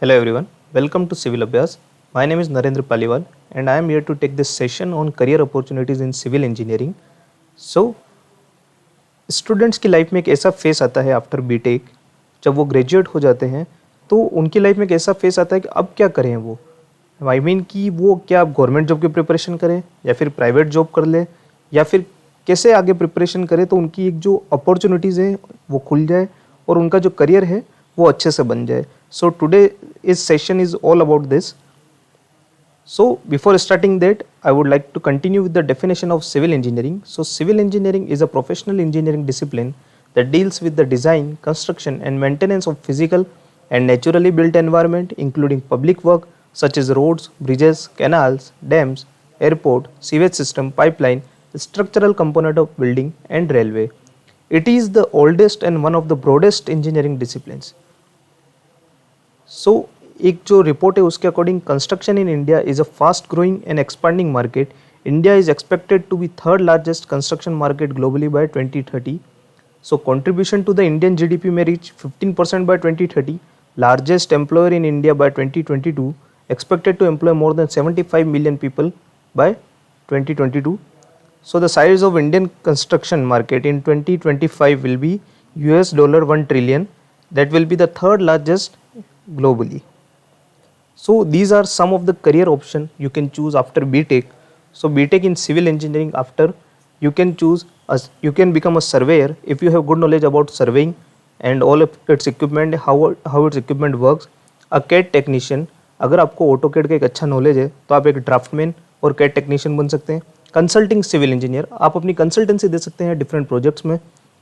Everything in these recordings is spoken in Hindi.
Hello everyone, welcome to Civil Abhyas. My name is Narendra Paliwal and I am here to take this session on career opportunities in civil engineering. So, students की लाइफ में एक ऐसा फेस आता है आफ्टर बीटेक, जब वो ग्रेजुएट हो जाते हैं तो उनकी लाइफ में एक ऐसा फेस आता है कि अब क्या करें वो। आई मीन कि वो क्या गवर्नमेंट जॉब की प्रिपरेशन करें या फिर प्राइवेट जॉब कर ले या फिर कैसे आगे प्रिपरेशन करें तो उनकी एक जो अपॉर्चुनिटीज़ हैं वो खुल जाए और उनका जो करियर है वो अच्छे से बन जाए। सो टुडे इस session is all about this. So before starting that, I would like to continue with the definition of civil engineering. So civil engineering is a professional engineering discipline that deals with the design, construction and maintenance of physical and naturally built environment, including public work such as roads, bridges, canals, dams, airport, sewage system, pipeline, structural component of building and railway. It is the oldest and one of the broadest engineering disciplines. So एक जो रिपोर्ट है उसके according construction in India is a fast growing and expanding market. India is expected to be third largest construction market globally by 2030. So contribution to the Indian GDP में reach 15% by 2030. Largest employer in India by 2022, expected to employ more than 75 million people by 2022. So the size of Indian construction market in 2025 will be $1 trillion. That will be the third largest globally. So these are some of the career options you can choose after BTech. So BTech in civil engineering, after you can choose as you can become a surveyor if you have good knowledge about surveying and all of its equipment, how its equipment works. A CAD technician, अगर आपको AutoCAD का एक अच्छा नॉलेज है तो आप एक ड्राफ्टमैन और CAD टेक्नीशियन बन सकते हैं. कंसल्टिंग सिविल इंजीनियर, आप अपनी कंसल्टेंसी दे सकते हैं डिफरेंट प्रोजेक्ट्स में.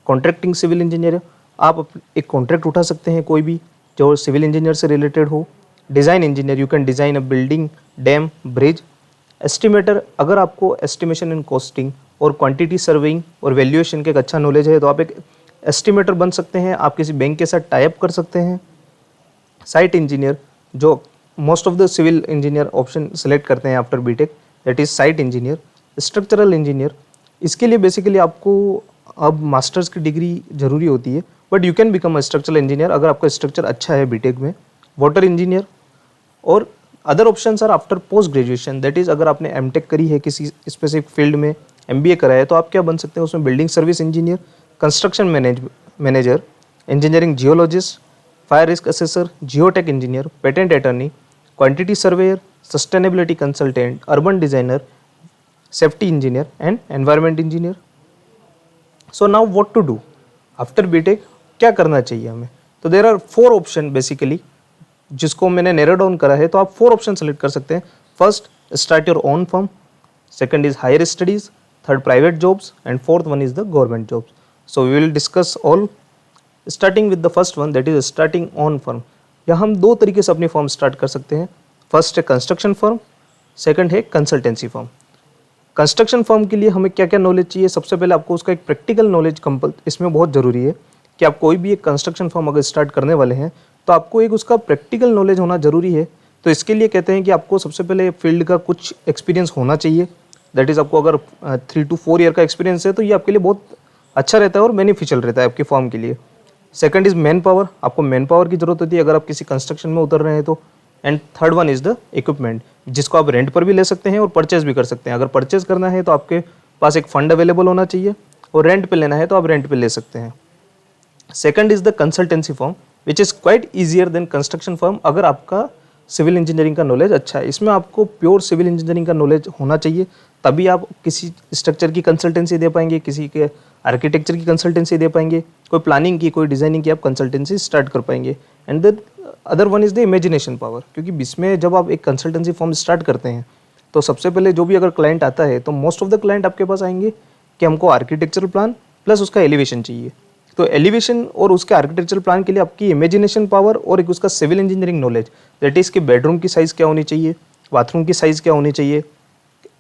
कॉन्ट्रैक्टिंग सिविल इंजीनियर, आप एक कॉन्ट्रैक्ट उठा सकते हैं कोई भी जो सिविल इंजीनियर से रिलेटेड हो. Design engineer, you can design a building, dam, bridge. Estimator, अगर आपको एस्टिमेशन एंड कॉस्टिंग और क्वांटिटी सर्वेइंग और वैल्यूएशन के एक अच्छा नॉलेज है तो आप एक एस्टिमेटर बन सकते हैं. आप किसी बैंक के साथ टाई अप कर सकते हैं. साइट इंजीनियर, जो most of the civil engineer option select करते हैं after BTech, that is site engineer. Structural engineer, इसके लिए बेसिकली आपको अब मास्टर्स की डिग्री ज़रूरी होती है, but you can become a structural engineer अगर आपका स्ट्रक्चर अच्छा है बीटेक में. वाटर इंजीनियर और other options are after post graduation, that is अगर आपने एमटेक करी है किसी स्पेसिफिक फील्ड में, एमबीए करा है तो आप क्या बन सकते हैं उसमें. Building service engineer, construction manager, engineering geologist, fire risk assessor, geotech engineer, patent attorney, quantity surveyor, sustainability consultant, urban designer, safety engineer and environment engineer. So now what to do after BTech, क्या करना चाहिए हमें. तो देयर आर 4 ऑप्शन बेसिकली जिसको मैंने नैरो डाउन करा है. तो आप 4 ऑप्शन सेलेक्ट कर सकते हैं. First, start your own firm. Second is higher studies. Third, private jobs. And fourth one is the government jobs. So we will discuss all, starting with the first one, that is starting on firm. या हम 2 तरीके से अपनी फर्म स्टार्ट कर सकते हैं. फर्स्ट है कंस्ट्रक्शन फर्म, सेकंड है कंसल्टेंसी फर्म. कंस्ट्रक्शन फर्म के लिए हमें क्या क्या नॉलेज चाहिए. सबसे पहले आपको उसका एक प्रैक्टिकल नॉलेज इसमें बहुत ज़रूरी है कि आप कोई भी एक कंस्ट्रक्शन फर्म अगर स्टार्ट करने वाले हैं तो आपको एक उसका प्रैक्टिकल नॉलेज होना ज़रूरी है. तो इसके लिए कहते हैं कि आपको सबसे पहले फील्ड का कुछ एक्सपीरियंस होना चाहिए. दैट इज़ आपको अगर 3 to 4 ईयर का एक्सपीरियंस है तो ये आपके लिए बहुत अच्छा रहता है और बेनिफिशियल रहता है आपकी फर्म के लिए. सेकंड इज़ मैन पावर, आपको मैन पावर की ज़रूरत होती है अगर आप किसी कंस्ट्रक्शन में उतर रहे हैं तो. And third one is the equipment, जिसको आप रेंट पर भी ले सकते हैं और परचेज भी कर सकते हैं. अगर परचेज करना है तो आपके पास एक फंड अवेलेबल होना चाहिए और रेंट पे लेना है तो आप रेंट पे ले सकते हैं. Second is the consultancy firm which is quite easier than construction firm अगर आपका सिविल इंजीनियरिंग का नॉलेज अच्छा है. इसमें आपको प्योर सिविल इंजीनियरिंग का नॉलेज होना चाहिए, तभी आप किसी स्ट्रक्चर की कंसल्टेंसी दे पाएंगे, किसी के आर्किटेक्चर की कंसल्टेंसी दे पाएंगे, कोई प्लानिंग की, कोई डिज़ाइनिंग की आप कंसल्टेंसी स्टार्ट कर पाएंगे. And the other one is the imagination power, क्योंकि इसमें जब आप एक कंसल्टेंसी फर्म स्टार्ट करते हैं तो सबसे पहले जो भी अगर क्लाइंट आता है तो मोस्ट ऑफ द क्लाइंट आपके पास आएंगे कि हमको आर्किटेक्चरल प्लान प्लस उसका एलिवेशन चाहिए. तो एलिवेशन और उसके आर्किटेक्चरल प्लान के लिए आपकी इमेजिनेशन पावर और एक उसका civil engineering knowledge, that is कि बेडरूम की साइज़ क्या होनी चाहिए, बाथरूम की साइज़ क्या होनी चाहिए,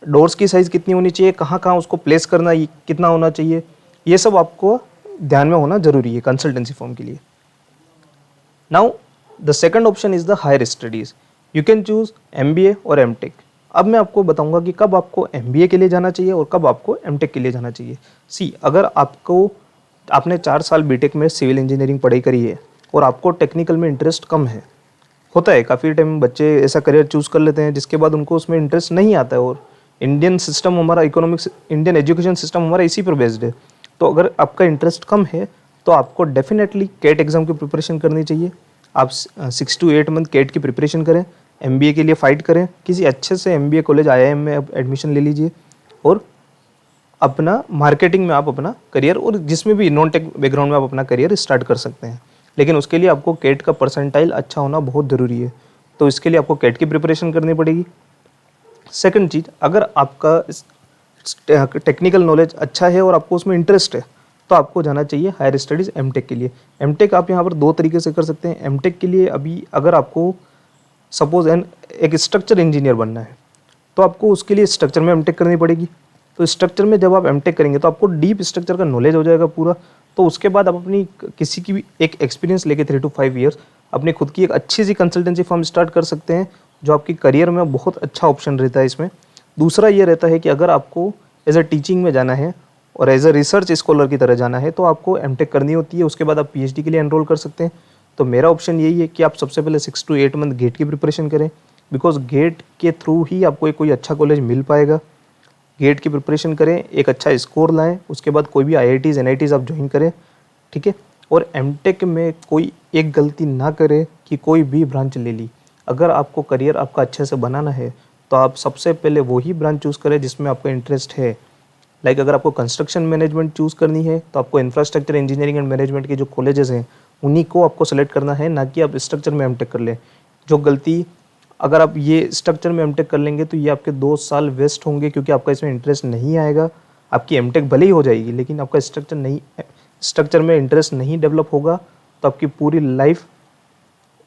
डोर्स की साइज़ कितनी होनी चाहिए, कहाँ कहाँ उसको प्लेस करना कितना होना चाहिए, ये सब आपको ध्यान में होना ज़रूरी है कंसल्टेंसी फर्म के लिए. Now the second option is the higher studies. You can choose MBA और MTech. अब मैं आपको बताऊंगा कि कब आपको MBA के लिए जाना चाहिए और कब आपको MTech के लिए जाना चाहिए. अगर आपने 4 साल बीटेक में सिविल इंजीनियरिंग पढ़ाई करी है और आपको टेक्निकल में इंटरेस्ट कम है होता है काफ़ी टाइम बच्चे ऐसा करियर चूज़ कर लेते हैं जिसके बाद उनको उसमें इंटरेस्ट नहीं आता है। और इंडियन सिस्टम हमारा इकोनॉमिक्स, इंडियन एजुकेशन सिस्टम हमारा इसी पर बेस्ड है। तो अगर आपका इंटरेस्ट कम है तो आपको डेफिनेटली कैट एग्ज़ाम की प्रिपरेशन करनी चाहिए। आप 6 to 8 मंथ कैट की प्रिपरेशन करें, एमबीए के लिए फ़ाइट करें, किसी अच्छे से एमबीए कॉलेज आईआईएम में आप एडमिशन ले लीजिए और अपना मार्केटिंग में आप अपना करियर, और जिसमें भी नॉन टेक बैकग्राउंड में आप अपना करियर स्टार्ट कर सकते हैं। लेकिन उसके लिए आपको कैट का परसेंटाइल अच्छा होना बहुत ज़रूरी है। तो इसके लिए आपको कैट की प्रिपरेशन करनी पड़ेगी। सेकंड चीज़, अगर आपका टेक्निकल नॉलेज अच्छा है और आपको उसमें इंटरेस्ट है तो आपको जाना चाहिए हायर स्टडीज़ एमटेक के लिए। एमटेक आप यहाँ पर 2 तरीके से कर सकते हैं। एमटेक के लिए अभी अगर आपको सपोज एक स्ट्रक्चर इंजीनियर बनना है तो आपको उसके लिए स्ट्रक्चर में एमटेक करनी पड़ेगी। तो स्ट्रक्चर में जब आप एमटेक करेंगे तो आपको डीप स्ट्रक्चर का नॉलेज हो जाएगा पूरा। तो उसके बाद आप अपनी किसी की भी एक एक्सपीरियंस लेके 3 to 5 ईयर्स अपनी खुद की एक अच्छी सी कंसल्टेंसी फर्म स्टार्ट कर सकते हैं, जो आपकी करियर में बहुत अच्छा ऑप्शन रहता है इसमें। दूसरा ये रहता है कि अगर आपको एज अ टीचिंग में जाना है और एज अ रिसर्च स्कॉलर की तरह जाना है तो आपको एमटेक करनी होती है। उसके बाद आप पीएचडी के लिए एनरोल कर सकते हैं। तो मेरा ऑप्शन यही है कि आप सबसे पहले 6 to 8 मंथ गेट की प्रिपरेशन करें, बिकॉज गेट के थ्रू ही आपको कोई अच्छा कॉलेज मिल पाएगा। गेट की प्रिपरेशन करें, एक अच्छा स्कोर लाएं, उसके बाद कोई भी आईआईटीज़ एनआईटीज़ आप ज्वाइन करें, ठीक है। और एमटेक में कोई एक गलती ना करें कि कोई भी ब्रांच ले ली। अगर आपको करियर आपका अच्छे से बनाना है तो आप सबसे पहले वही ब्रांच चूज़ करें जिसमें आपका इंटरेस्ट है। लाइक अगर आपको कंस्ट्रक्शन मैनेजमेंट चूज़ करनी है तो आपको इंफ्रास्ट्रक्चर इंजीनियरिंग एंड मैनेजमेंट के जो कॉलेजेस हैं उन्हीं को आपको सेलेक्ट करना है, ना कि आप स्ट्रक्चर में एमटेक कर लें। जो गलती, अगर आप ये स्ट्रक्चर में एमटेक कर लेंगे तो ये आपके 2 साल वेस्ट होंगे, क्योंकि आपका इसमें इंटरेस्ट नहीं आएगा। आपकी एमटेक भले ही हो जाएगी लेकिन आपका स्ट्रक्चर में इंटरेस्ट नहीं डेवलप होगा, तो आपकी पूरी लाइफ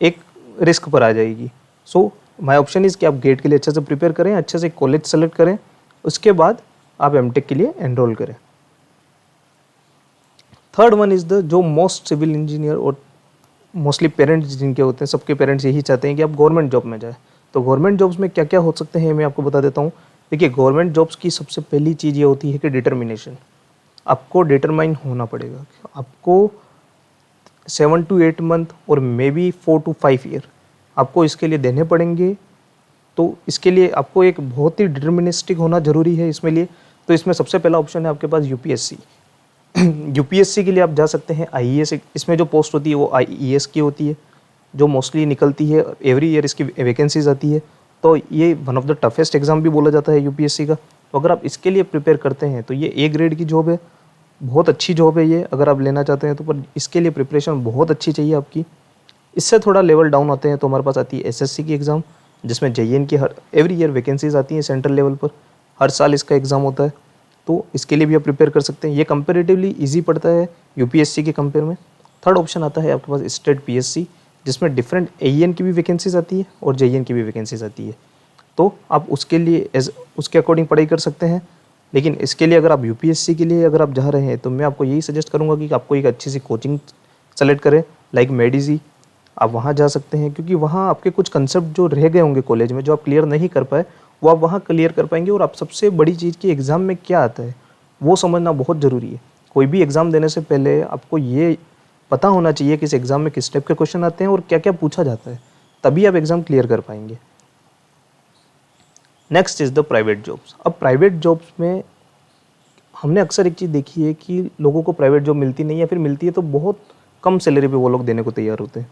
एक रिस्क पर आ जाएगी। सो माय ऑप्शन इज़ कि आप गेट के लिए अच्छे से प्रिपेयर करें, अच्छे से कॉलेज सेलेक्ट करें, उसके बाद आप एमटेक के लिए एनरोल करें। थर्ड वन इज़ द, जो मोस्ट सिविल इंजीनियर और मोस्टली पेरेंट्स जिनके होते हैं, सबके पेरेंट्स यही चाहते हैं कि आप गवर्नमेंट जॉब में जाए। तो गवर्नमेंट जॉब्स में क्या क्या हो सकते हैं मैं आपको बता देता हूँ। देखिए, गवर्नमेंट जॉब्स की सबसे पहली चीज़ ये होती है कि डिटर्मिनेशन। आपको डिटरमाइन होना पड़ेगा। आपको 7 to 8 मंथ और मे बी 4 to 5 ईयर आपको इसके लिए देने पड़ेंगे। तो इसके लिए आपको एक बहुत ही डिटर्मिनिस्टिक होना ज़रूरी है इसमें लिए। तो इसमें सबसे पहला ऑप्शन है आपके पास यूपीएससी। यूपीएससी के लिए आप जा सकते हैं आईएएस। इसमें जो पोस्ट होती है वो आईईएस की होती है, जो मोस्टली निकलती है, एवरी ईयर इसकी वैकेंसीज आती है। तो ये one of the toughest exam भी बोला जाता है यूपीएससी का। तो अगर आप इसके लिए प्रिपेयर करते हैं तो ये ए ग्रेड की जॉब है, बहुत अच्छी जॉब है ये, अगर आप लेना चाहते हैं तो। पर इसके लिए प्रिपरेशन बहुत अच्छी चाहिए आपकी। इससे थोड़ा लेवल डाउन आते हैं तो हमारे पास आती है एसएससी की एग्ज़ाम, जिसमें जेईएन की हर एवरी ईयर वैकेंसीज आती हैं सेंट्रल लेवल पर, हर साल इसका एग्ज़ाम होता है। तो इसके लिए भी आप प्रिपेयर कर सकते हैं। ये कंपेरेटिवली इजी पड़ता है यूपीएससी के कंपेयर में। थर्ड ऑप्शन आता है आपके पास स्टेट पीएससी, जिसमें डिफरेंट एईएन की भी वैकेंसीज आती है और जेईएन की भी वैकेंसीज आती है। तो आप उसके लिए उसके अकॉर्डिंग पढ़ाई कर सकते हैं। लेकिन इसके लिए अगर आप यूपीएससी के लिए अगर आप जा रहे हैं तो मैं आपको यही सजेस्ट करूँगा कि आपको एक अच्छी सी कोचिंग सेलेक्ट करें, लाइक मेडिजी। आप वहाँ जा सकते हैं, क्योंकि वहाँ आपके कुछ कंसेप्ट जो रह गए होंगे कॉलेज में, जो आप क्लियर नहीं कर पाए, वो आप वहाँ क्लियर कर पाएंगे। और आप सबसे बड़ी चीज़ कि एग्ज़ाम में क्या आता है वो समझना बहुत ज़रूरी है। कोई भी एग्ज़ाम देने से पहले आपको ये पता होना चाहिए कि इस एग्ज़ाम में किस टाइप के क्वेश्चन आते हैं और क्या क्या पूछा जाता है, तभी आप एग्ज़ाम क्लियर कर पाएंगे। Next is the private jobs. अब प्राइवेट जॉब्स में हमने अक्सर एक चीज़ देखी है कि लोगों को प्राइवेट जॉब मिलती नहीं है, फिर मिलती है तो बहुत कम सैलरी पे वो लोग देने को तैयार होते हैं।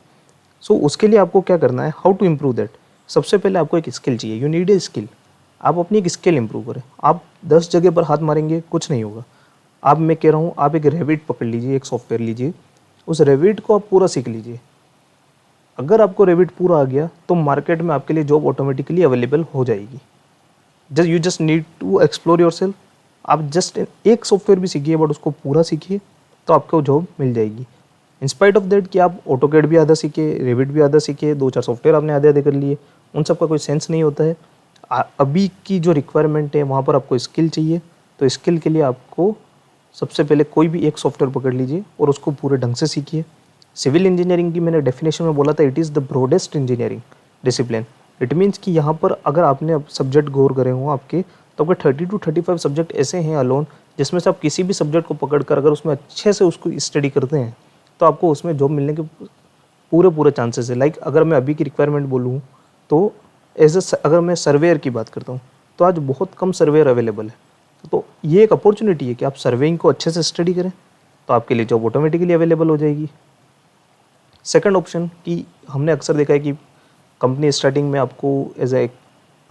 सो उसके लिए आपको क्या करना है, हाउ टू इम्प्रूव दैट। सबसे पहले आपको एक स्किल चाहिए, यू नीड ए स्किल। आप अपनी एक स्किल इंप्रूव करें। आप 10 जगह पर हाथ मारेंगे कुछ नहीं होगा। आप, मैं कह रहा हूँ, आप एक रेविट पकड़ लीजिए, एक सॉफ्टवेयर लीजिए, उस रेविट को आप पूरा सीख लीजिए। अगर आपको रेविट पूरा आ गया तो मार्केट में आपके लिए जॉब ऑटोमेटिकली अवेलेबल हो जाएगी। You just need to explore yourself. आप जस्ट एक सॉफ्टवेयर भी सीखिए बट उसको पूरा सीखिए तो आपको जॉब मिल जाएगी। इंस्पाइट ऑफ दैट कि आप ऑटोकैड भी आधा सीखे, रेविट भी आधा सीखे, 2-4 सॉफ्टवेयर आपने आधे आधे कर लिए, उन सब का कोई सेंस नहीं होता है। अभी की जो रिक्वायरमेंट है वहाँ पर आपको स्किल चाहिए। तो स्किल के लिए आपको सबसे पहले कोई भी एक सॉफ्टवेयर पकड़ लीजिए और उसको पूरे ढंग से सीखिए। सिविल इंजीनियरिंग की मैंने डेफिनेशन में बोला था, it is the broadest engineering discipline. It means कि यहाँ पर अगर आपने अब सब्जेक्ट गौर करे हों आपके, तो आपके 30 to 35 सब्जेक्ट ऐसे हैं अलोन, जिसमें से आप किसी भी सब्जेक्ट को पकड़ कर अगर उसमें अच्छे से उसको स्टडी करते हैं तो आपको उसमें जॉब मिलने के पूरे चांसेस है। लाइक अगर मैं अभी की रिक्वायरमेंट बोलूँ तो अगर मैं सर्वेयर की बात करता हूँ तो आज बहुत कम सर्वेयर अवेलेबल है। तो ये एक अपॉर्चुनिटी है कि आप सर्वेइंग को अच्छे से स्टडी करें तो आपके लिए जॉब ऑटोमेटिकली अवेलेबल हो जाएगी। सेकंड ऑप्शन कि हमने अक्सर देखा है कि कंपनी स्टार्टिंग में आपको एज ए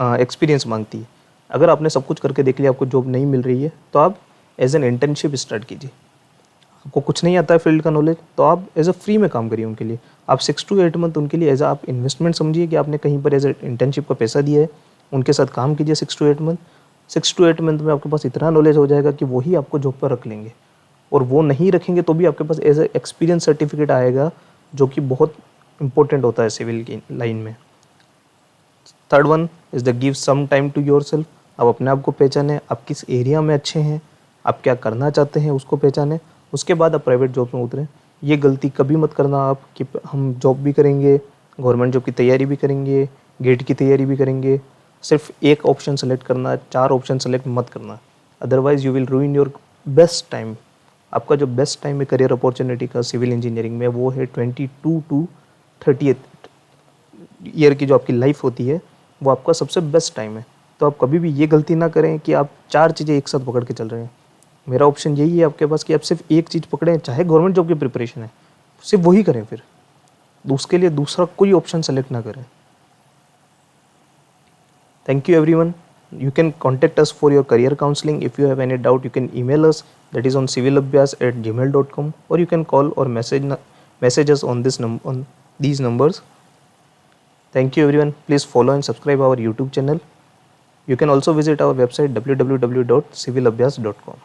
एक्सपीरियंस मांगती है। अगर आपने सब कुछ करके देख लिया, आपको जॉब नहीं मिल रही है, तो आप एज एन इंटर्नशिप स्टार्ट कीजिए। आपको कुछ नहीं आता है फील्ड का नॉलेज, तो आप एज अ फ्री में काम करिए उनके लिए। आप 6 to 8 मंथ उनके लिए एज आप इन्वेस्टमेंट समझिए कि आपने कहीं पर एज ए इंटर्नशिप का पैसा दिया है, उनके साथ काम कीजिए 6 to 8 मंथ। 6 to 8 मंथ में आपके पास इतना नॉलेज हो जाएगा कि वही आपको जॉब पर रख लेंगे, और वो नहीं रखेंगे तो भी आपके पास एज ए एक्सपीरियंस सर्टिफिकेट आएगा, जो कि बहुत इंपॉर्टेंट होता है सिविल की लाइन में। Third one is the give some time to yourself. आप अपने आप को पहचानें, आप किस एरिया में अच्छे हैं, आप क्या करना चाहते हैं उसको पहचानें, उसके बाद आप प्राइवेट जॉब में उतरें। ये गलती कभी मत करना आप कि हम जॉब भी करेंगे, गवर्नमेंट जॉब की तैयारी भी करेंगे, गेट की तैयारी भी करेंगे, सिर्फ एक ऑप्शन सेलेक्ट करना, 4 ऑप्शन सेलेक्ट मत करना, otherwise you will रूइन your best time. आपका जो बेस्ट टाइम है करियर अपॉर्चुनिटी का सिविल इंजीनियरिंग में, वो है 22 to 30th ईयर की जो आपकी लाइफ होती है, वो आपका सबसे बेस्ट टाइम है। तो आप कभी भी ये गलती ना करें कि आप 4 चीज़ें एक साथ पकड़ के चल रहे हैं। मेरा ऑप्शन यही है आपके पास कि आप सिर्फ एक चीज़ पकड़ें, चाहे गवर्नमेंट जॉब की प्रिपरेशन है, सिर्फ वही करें, फिर उसके लिए दूसरा कोई ऑप्शन सेलेक्ट ना करें। Thank you everyone. You can contact us for your career counseling. If you have any doubt, you can email us, that is on civilabhyas@gmail.com, or you can call or message us on on these numbers. Thank you everyone. Please follow and subscribe our YouTube channel. You can also visit our website www.civilabhyas.com.